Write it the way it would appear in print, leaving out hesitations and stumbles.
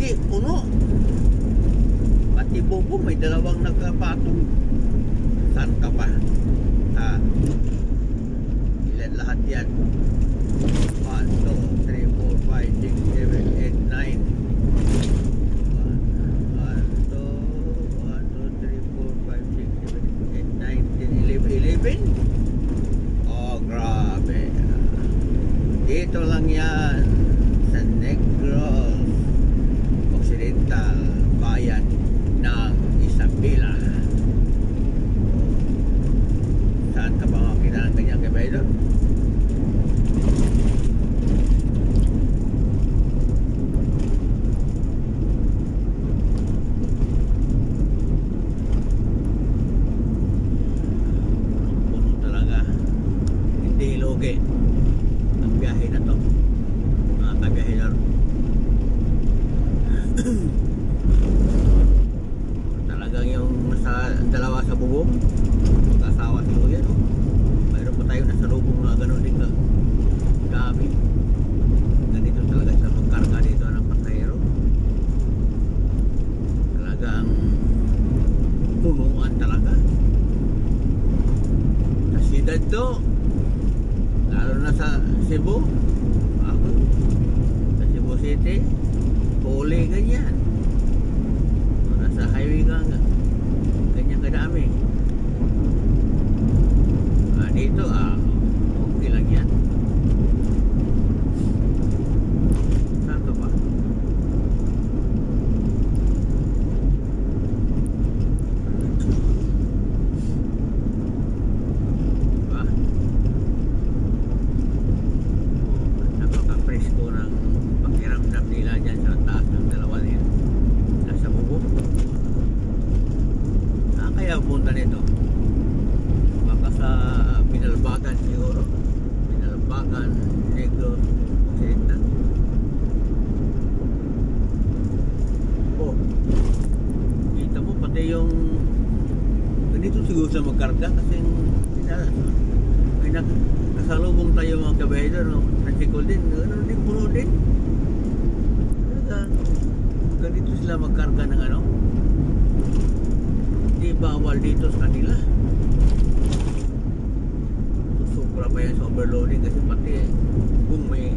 Hindi, puno. Pati bubo, may dalawang nagkapatong. Saan ka pa? Ilan lahat yan? 1, 2, 3, 4, 5, 6, 7, 8, 9. 1, 2, 3, 4, 5, 6, 7, 8, 9, 10, 11. Oh, grabe. Dito lang yan sa Negros Occidental, bayan ng Isabela. Saan ka ba makakita ng kanyang kabay doon? Puno talaga. Hindi lugi ang biyahe na to, mga kabiyahero. Talagang yung nasa dalawa sa bubong, mag-asawa siguro yan, oh. Mayroon pa tayo nasa lubong na gano'n din ka dami. Ganito talaga sa magkarga dito ng pasahero. Talagang punuan talaga sa siyudad to, lalo na sa Cebu. Ako sa Cebu City, Pole, ganyan. Nasa highway ka nga, ganyan kadami. Dito okay lang yan. Saan ka pa? Diba? Napaka-presko ng pakiramdam nila dyan sa taas ng dalawa nila. Nasa bubong. Kaya punta nito. Baka sa Pinalbagan siguro. Pinalbagan, Negros Occidental. Oh, kita mo pati yung ganito siguro sa magkarga kasi may nakasalubong tayo mga kabahidor, no? Nasikol din, gano'n din, puno din. Ganito sila magkarga ng ano, hindi bawal dito sa kanila. Sobra pa yan sa overloading kasi pati kung may